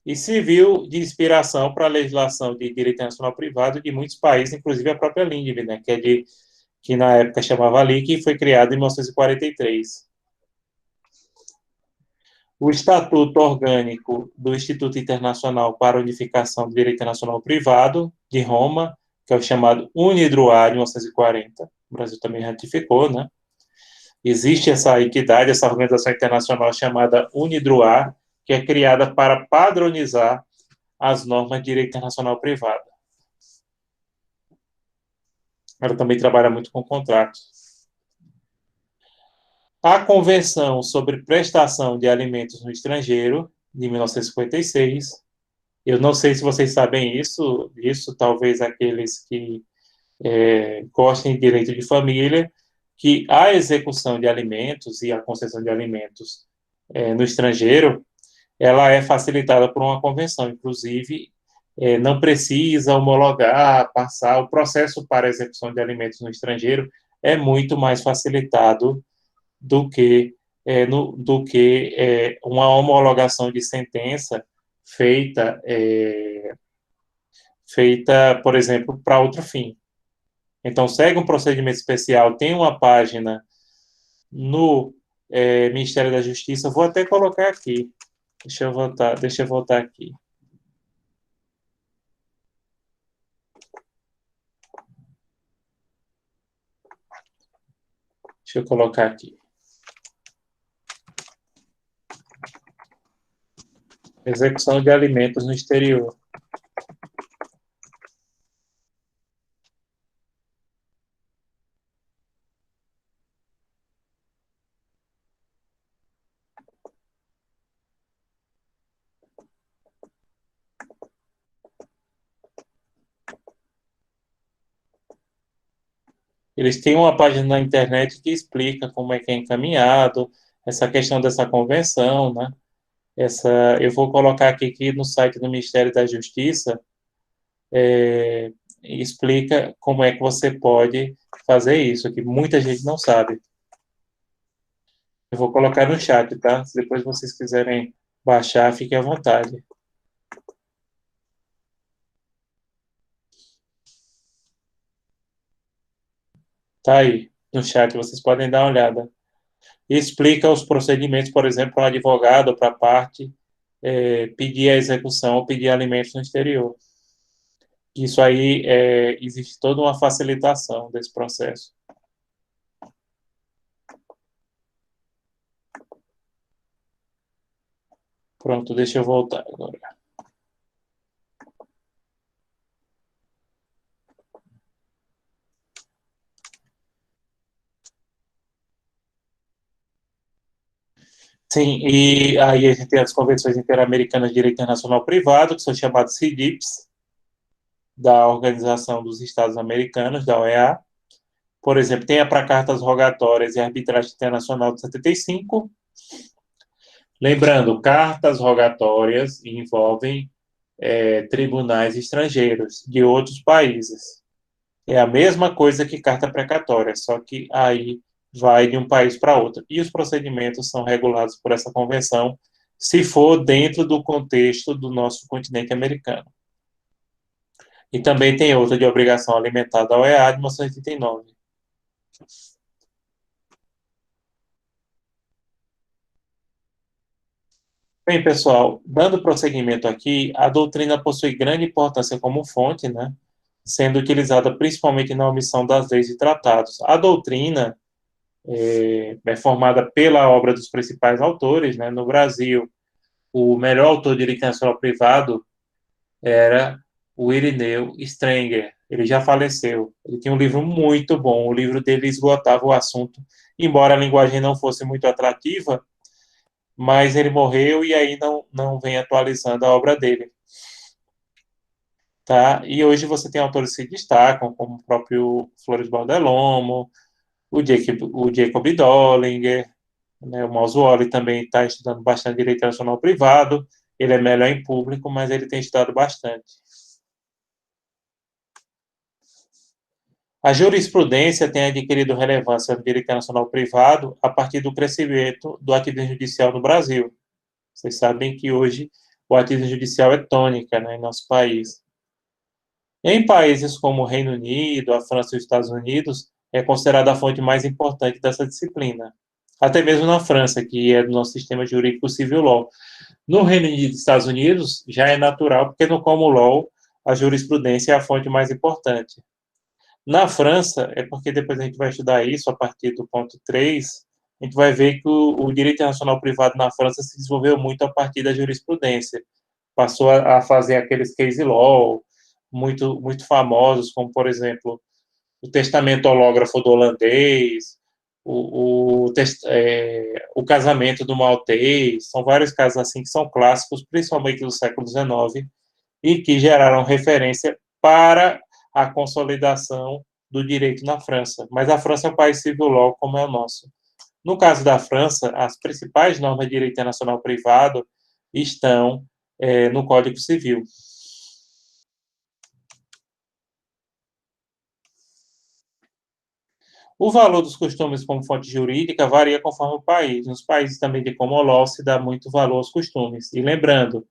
E serviu de inspiração para a legislação de direito internacional privado de muitos países, inclusive a própria LINDB, né, que na época chamava LIC e foi criada em 1943. O Estatuto Orgânico do Instituto Internacional para a Unificação do Direito Internacional Privado, de Roma, que é o chamado UNIDROIT de 1940, o Brasil também ratificou, né? Existe essa entidade, essa organização internacional chamada UNIDROIT, que é criada para padronizar as normas de direito internacional privado. Ela também trabalha muito com contratos. A Convenção sobre Prestação de Alimentos no Estrangeiro, de 1956. Eu não sei se vocês sabem isso, talvez aqueles que gostem de direito de família, que a execução de alimentos e a concessão de alimentos no estrangeiro, ela é facilitada por uma convenção, inclusive não precisa homologar, passar, o processo para a execução de alimentos no estrangeiro é muito mais facilitado do que, uma homologação de sentença feita, por exemplo, para outro fim. Então, segue um procedimento especial, tem uma página no Ministério da Justiça, vou até colocar aqui, deixa eu voltar aqui. Deixa eu colocar aqui. Execução de alimentos no exterior. Eles têm uma página na internet que explica como é que é encaminhado essa questão dessa convenção, né? Eu vou colocar aqui no site do Ministério da Justiça, explica como é que você pode fazer isso, que muita gente não sabe. Eu vou colocar no chat, tá? Se depois vocês quiserem baixar, fiquem à vontade. Tá aí, no chat, vocês podem dar uma olhada. E explica os procedimentos, por exemplo, para um advogado ou para a parte pedir a execução ou pedir alimentos no exterior. Isso aí, existe toda uma facilitação desse processo. Pronto, deixa eu voltar agora. Sim, e aí a gente tem as Convenções Interamericanas de Direito Internacional Privado, que são chamadas CIDIPs, da Organização dos Estados Americanos, da OEA. Por exemplo, tem a para cartas rogatórias e arbitragem internacional de 75. Lembrando, cartas rogatórias envolvem tribunais estrangeiros de outros países. É a mesma coisa que carta precatória, só que aí vai de um país para outro. E os procedimentos são regulados por essa convenção, se for dentro do contexto do nosso continente americano. E também tem outra de obrigação alimentar da OEA de 1989. Bem, pessoal, dando prosseguimento aqui, a doutrina possui grande importância como fonte, né, sendo utilizada principalmente na omissão das leis e tratados. A doutrina é formada pela obra dos principais autores, né, no Brasil. O melhor autor de direito internacional privado era o Irineu Strenger. Ele já faleceu. Ele tinha um livro muito bom. O livro dele esgotava o assunto, embora a linguagem não fosse muito atrativa, mas ele morreu e aí não vem atualizando a obra dele. Tá? E hoje você tem autores que se destacam, como o próprio Flores Baldellomo, o Jacob Dollinger, né? O Mausuoli também está estudando bastante direito internacional privado. Ele é melhor em público, mas ele tem estudado bastante. A jurisprudência tem adquirido relevância no direito internacional privado a partir do crescimento do ativismo judicial no Brasil. Vocês sabem que hoje o ativismo judicial é tônica, né, em nosso país. Em países como o Reino Unido, a França e os Estados Unidos, é considerada a fonte mais importante dessa disciplina. Até mesmo na França, que é do nosso sistema jurídico civil law. No Reino Unido e Estados Unidos, já é natural, porque no common law, a jurisprudência é a fonte mais importante. Na França, é porque depois a gente vai estudar isso a partir do ponto 3, a gente vai ver que o direito internacional privado na França se desenvolveu muito a partir da jurisprudência, passou a fazer aqueles case law muito, muito famosos, como, por exemplo, o testamento hológrafo do holandês, o casamento do maltês, são vários casos assim que são clássicos, principalmente do século XIX, e que geraram referência para a consolidação do direito na França. Mas a França é um país civil law, como é o nosso. No caso da França, as principais normas de direito internacional privado estão no Código Civil. O valor dos costumes como fonte jurídica varia conforme o país. Nos países também de common law se dá muito valor aos costumes. E lembrando,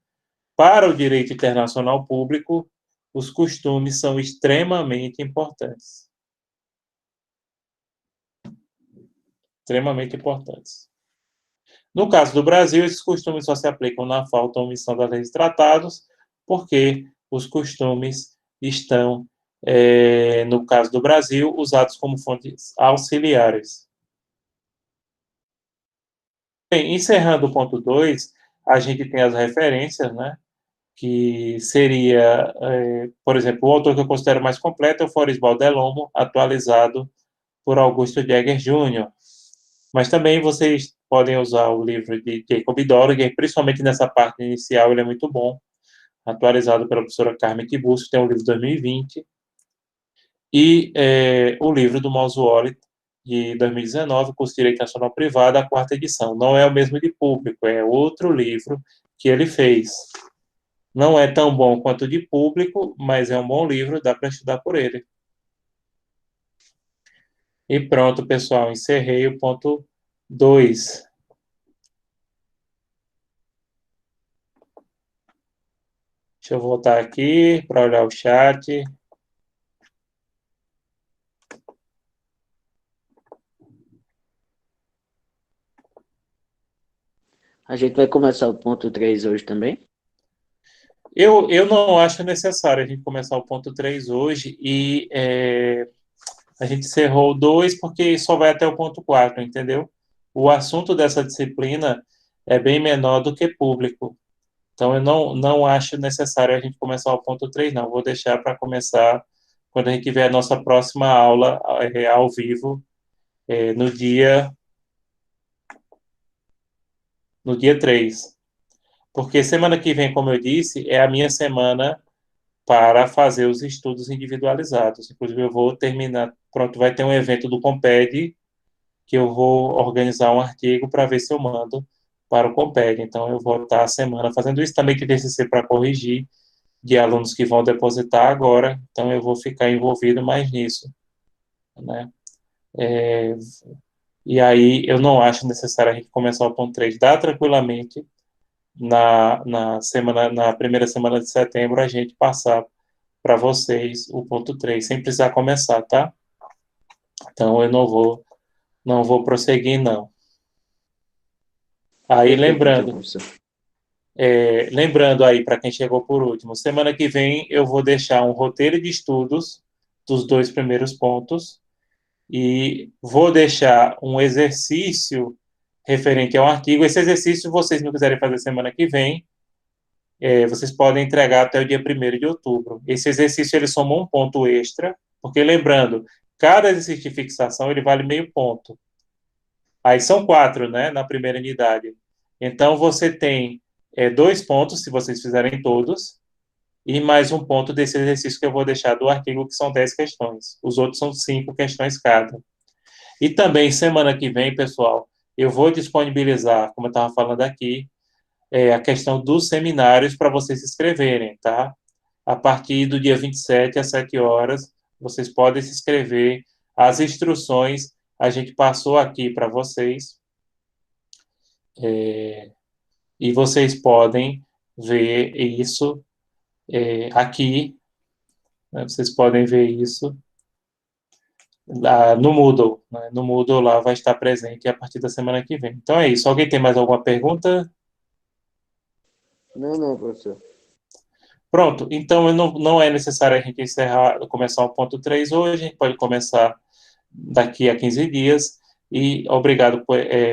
para o direito internacional público, os costumes são extremamente importantes. Extremamente importantes. No caso do Brasil, esses costumes só se aplicam na falta ou omissão das leis e tratados, porque os costumes estão, no caso do Brasil, usados como fontes auxiliares. Bem, encerrando o ponto 2, a gente tem as referências, né? Que seria, por exemplo, o autor que eu considero mais completo é o Florisbal Delorme, atualizado por Augusto Jäger Jr. Mas também vocês podem usar o livro de Jacob Dorigen, principalmente nessa parte inicial, ele é muito bom, atualizado pela professora Carmen Tiburcio, tem o livro de 2020, e o livro do Mauzuoli, de 2019, Curso de Direito Nacional Privado, a 4ª edição. Não é o mesmo de público, é outro livro que ele fez. Não é tão bom quanto o de público, mas é um bom livro, dá para estudar por ele. E pronto, pessoal, encerrei o ponto 2. Deixa eu voltar aqui para olhar o chat. A gente vai começar o ponto 3 hoje também? Eu não acho necessário a gente começar o ponto 3 hoje e a gente encerrou o 2 porque só vai até o ponto 4, entendeu? O assunto dessa disciplina é bem menor do que público. Então, eu não acho necessário a gente começar o ponto 3, não. Vou deixar para começar quando a gente tiver a nossa próxima aula ao vivo, no dia 3. Porque semana que vem, como eu disse, é a minha semana para fazer os estudos individualizados. Inclusive, eu vou terminar, pronto, vai ter um evento do Comped, que eu vou organizar um artigo para ver se eu mando para o Comped. Então, eu vou estar a semana fazendo isso. Também tem TCC para corrigir, de alunos que vão depositar agora. Então, eu vou ficar envolvido mais nisso, né? E aí, eu não acho necessário a gente começar o ponto 3. Dá tranquilamente na primeira semana de setembro, a gente passar para vocês o ponto 3, sem precisar começar, tá? Então, eu não vou prosseguir, não. Aí, lembrando aí, para quem chegou por último, semana que vem eu vou deixar um roteiro de estudos dos 2 primeiros pontos e vou deixar um exercício referente ao artigo. Esse exercício, se vocês não quiserem fazer semana que vem, vocês podem entregar até o dia 1º de outubro. Esse exercício, ele soma um ponto extra, porque lembrando, cada exercício de fixação, ele vale meio ponto. Aí são 4, né, na primeira unidade. Então, você tem 2 pontos, se vocês fizerem todos, e mais um ponto desse exercício que eu vou deixar do artigo, que são 10 questões. Os outros são 5 questões cada. E também, semana que vem, pessoal, eu vou disponibilizar, como eu estava falando aqui, a questão dos seminários para vocês se inscreverem, tá? A partir do dia 27, às 7 horas, vocês podem se inscrever. As instruções a gente passou aqui para vocês. E vocês podem ver isso aqui. Né? Vocês podem ver isso no Moodle. Né? No Moodle lá vai estar presente a partir da semana que vem. Então é isso. Alguém tem mais alguma pergunta? Não, professor. Pronto, então não é necessário a gente começar o ponto 3 hoje, a gente pode começar daqui a 15 dias, e obrigado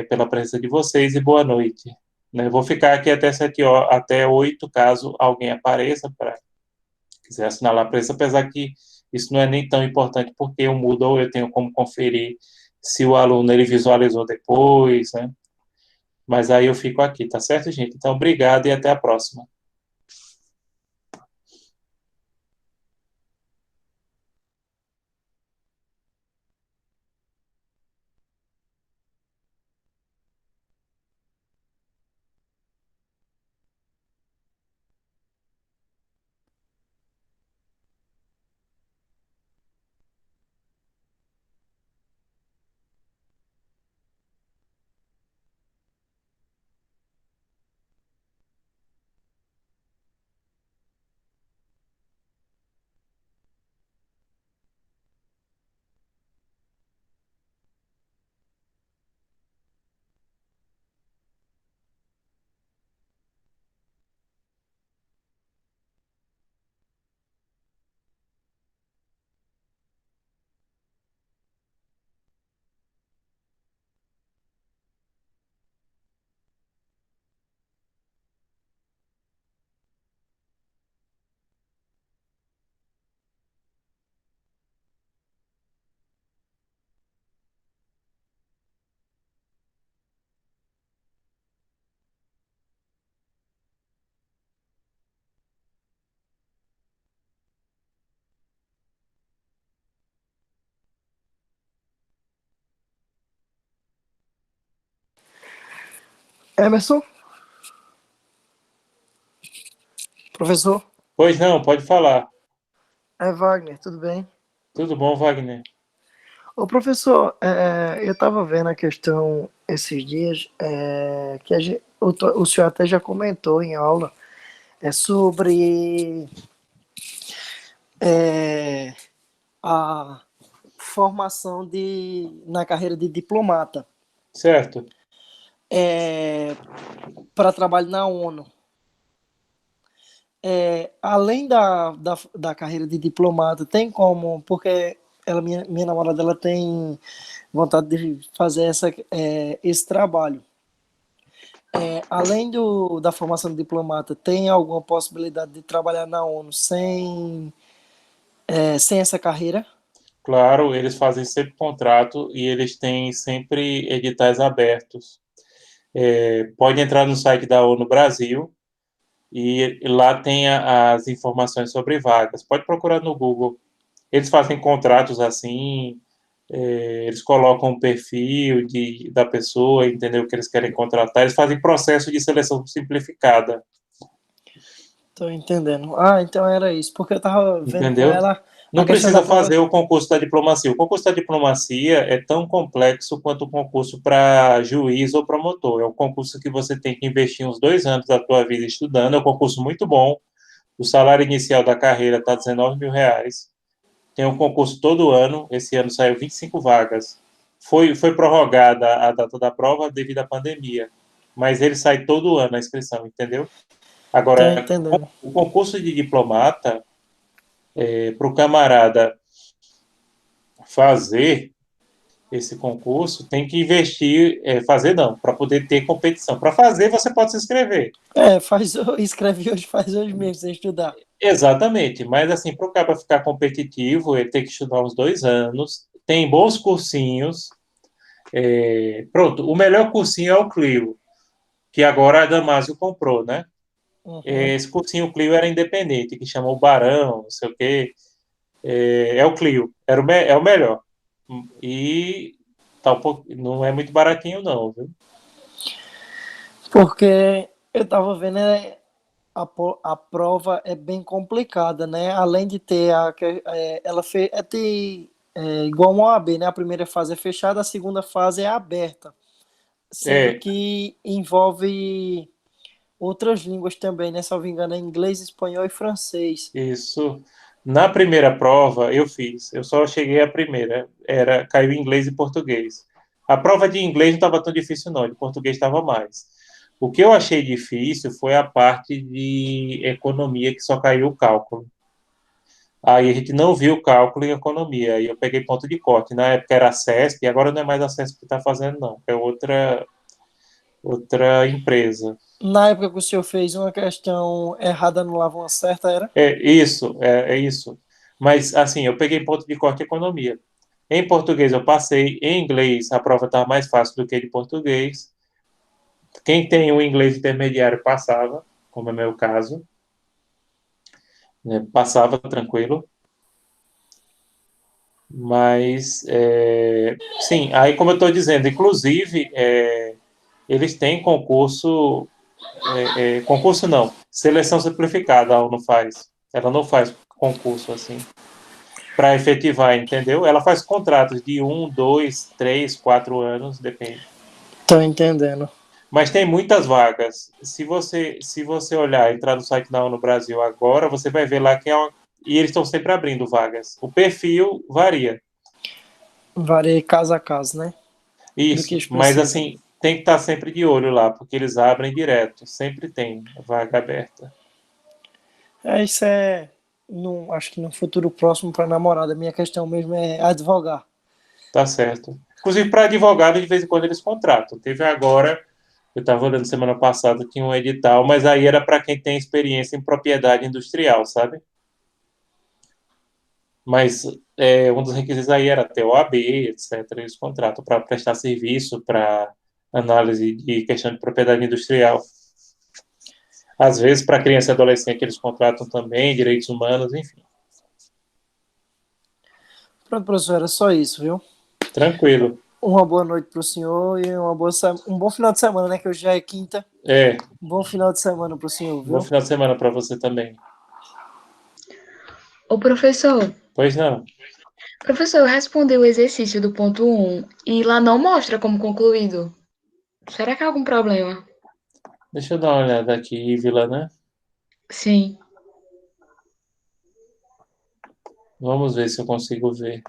pela presença de vocês e boa noite. né? Vou ficar aqui até 7 horas, até 8, caso alguém apareça para quiser assinalar a presença, apesar que isso não é nem tão importante, porque eu mudo ou eu tenho como conferir se o aluno ele visualizou depois, né? Mas aí eu fico aqui, tá certo, gente? Então, obrigado e até a próxima. Emerson, professor, Pois não, pode falar. é Wagner, tudo bem? Tudo bom, Wagner? Ô, professor, eu estava vendo a questão esses dias, que o senhor até já comentou em aula, sobre é, a formação na carreira de diplomata, Certo. para trabalho na ONU. Além da carreira de diplomata, tem como, porque minha namorada ela tem vontade de fazer esse trabalho. Além da formação de diplomata, tem alguma possibilidade de trabalhar na ONU sem essa carreira? Claro, eles fazem sempre contrato e eles têm sempre editais abertos. Pode entrar no site da ONU Brasil e lá tem as informações sobre vagas. Pode procurar no Google. Eles fazem contratos assim, eles colocam o perfil da pessoa, entendeu o que eles querem contratar. Eles fazem processo de seleção simplificada, Tô entendendo. Ah, então era isso, porque eu tava vendo com entendeu? ela a Não questão da precisa fazer prova. o concurso da diplomacia. O concurso da diplomacia é tão complexo quanto o concurso para juiz ou promotor. É um concurso que você tem que investir uns 2 anos da tua vida estudando. É um concurso muito bom. O salário inicial da carreira está R$ 19.000. Tem um concurso todo ano. Esse ano saiu 25 vagas. Foi prorrogada a data da prova devido à pandemia. Mas ele sai todo ano a inscrição, entendeu? Tô Agora, entendendo. o concurso de diplomata, para o camarada fazer esse concurso, tem que investir, fazer não, para poder ter competição. Para fazer, você pode se inscrever. Escreve hoje, faz hoje mesmo, sem estudar. Exatamente, mas assim, para o cara ficar competitivo, ele tem que estudar uns 2 anos, tem bons cursinhos. Pronto, o melhor cursinho é o Clio, que agora a Damásio comprou, né? Uhum. Esse cursinho Clio era independente, que chamou Barão, não sei o quê. É o Clio, é o melhor. E tá não é muito baratinho, não, viu? Porque eu tava vendo, a prova é bem complicada, né? Além de ter ela igual uma OAB, né? A primeira fase é fechada, a segunda fase é aberta, sendo É, que envolve outras línguas também, né? Se eu não me engano, é inglês, espanhol e francês. isso. Na primeira prova eu fiz, eu só cheguei à primeira, caiu inglês e português. A prova de inglês não estava tão difícil, não, de português estava mais. O que eu achei difícil foi a parte de economia, que só caiu o cálculo. Aí a gente não viu cálculo em economia, aí eu peguei ponto de corte. Na época era a CESP, e agora não é mais a CESP que está fazendo, não, é outra empresa. Na época que o senhor fez uma questão errada, anulava uma certa, era? É isso. Mas, assim, eu peguei ponto de corte economia. Em português eu passei, em inglês a prova estava mais fácil do que de português. Quem tem o inglês intermediário passava, como é o meu caso, né? Passava tranquilo. Mas, sim, aí como eu estou dizendo, inclusive, eles têm concurso, concurso não, seleção simplificada, a UNO faz. Ela não faz concurso assim, para efetivar, entendeu? Ela faz contratos de 1, 2, 3, 4 anos, depende. Tô entendendo. Mas tem muitas vagas. Se você olhar, entrar no site da ONU Brasil agora, você vai ver lá que e eles estão sempre abrindo vagas. O perfil varia. Varia caso a caso, né? Do que Isso, eles mas precisam. assim, tem que estar sempre de olho lá, porque eles abrem direto, sempre tem vaga aberta. Isso é, acho que no futuro próximo para namorada. Minha questão mesmo é advogar. Tá certo. Inclusive, para advogado, de vez em quando eles contratam. Teve agora, eu estava olhando semana passada, tinha um edital, mas aí era para quem tem experiência em propriedade industrial, sabe? Mas um dos requisitos aí era ter OAB, etc. Eles contratam para prestar serviço, para análise de questão de propriedade industrial. Às vezes, para criança e adolescente, eles contratam também, direitos humanos, enfim. Pronto, professor, era só isso, viu? Tranquilo. Uma boa noite para o senhor e um bom final de semana, né? Que hoje já é quinta. É, Um bom final de semana para o senhor, bom viu? final de semana para você também. Ô, professor, Pois não. eu respondi o exercício do ponto 1 e lá não mostra como concluído. Será que há algum problema? Deixa eu dar uma olhada aqui, Vila, né? Sim. Vamos ver se eu consigo ver.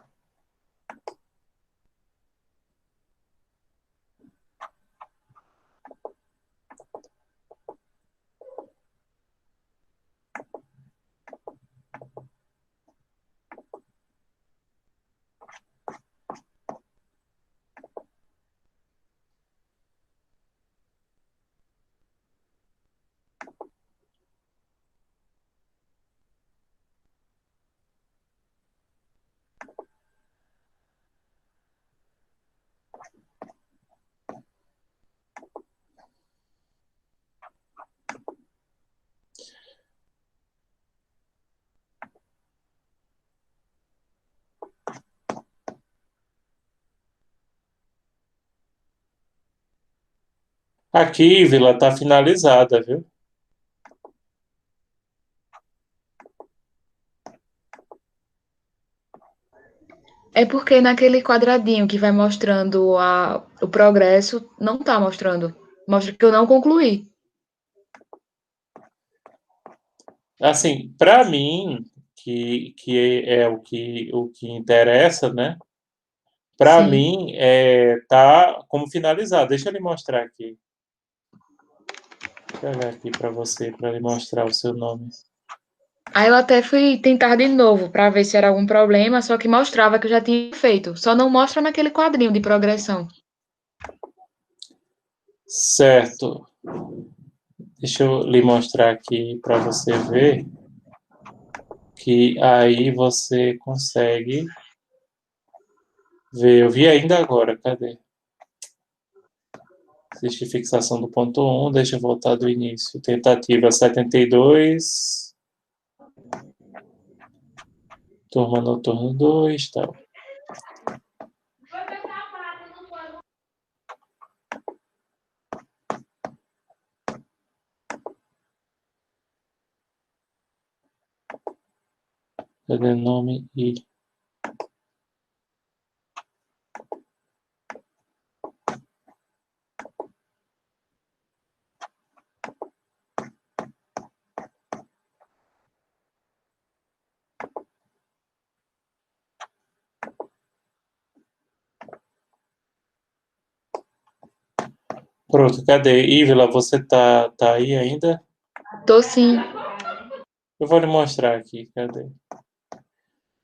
Aqui, Vila, tá finalizada, viu? É porque naquele quadradinho que vai mostrando o progresso, não tá mostrando. Mostra que eu não concluí. Assim, para mim, que é o que interessa, né? Para Sim. mim, tá como finalizado. Deixa eu lhe mostrar aqui. Vou pegar aqui para você, para lhe mostrar o seu nome. Aí eu até fui tentar de novo para ver se era algum problema, só que mostrava que eu já tinha feito. Só não mostra naquele quadrinho de progressão. Certo. Deixa eu lhe mostrar aqui para você ver que aí você consegue ver. Eu vi ainda agora, cadê? Existe fixação do ponto 1, deixa eu voltar do início. Tentativa 72, turma noturno 2, tal. Cadê o nome e... Pronto, cadê? Ívila, você tá aí ainda? Tô sim. Eu vou lhe mostrar aqui, cadê?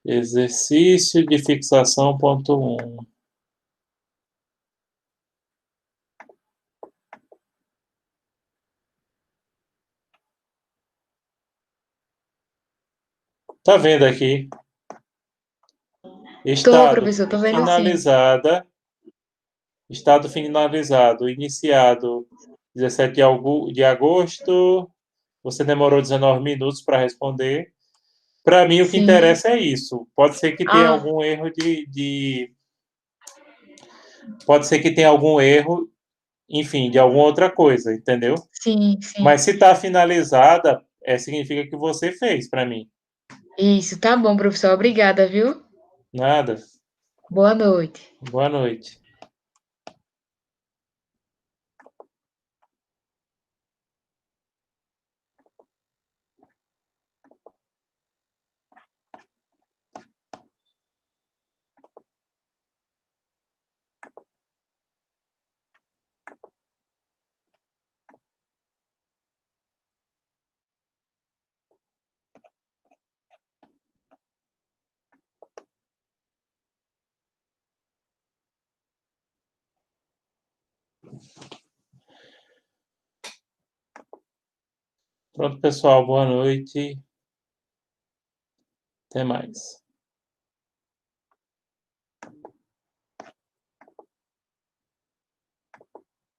Exercício de fixação ponto 1. Tá vendo aqui? Tô, professor, tô vendo sim. Finalizada. Estado finalizado, iniciado 17 de agosto. Você demorou 19 minutos para responder. Para mim, o que Sim. interessa é isso. Pode ser que tenha Ah. algum erro Pode ser que tenha algum erro, enfim, de alguma outra coisa, entendeu? Sim, sim. Mas se está finalizada, significa que você fez para mim. Isso, tá bom, professor. Obrigada, viu? Nada. Boa noite. Boa noite. Pronto, pessoal. Boa noite. Até mais.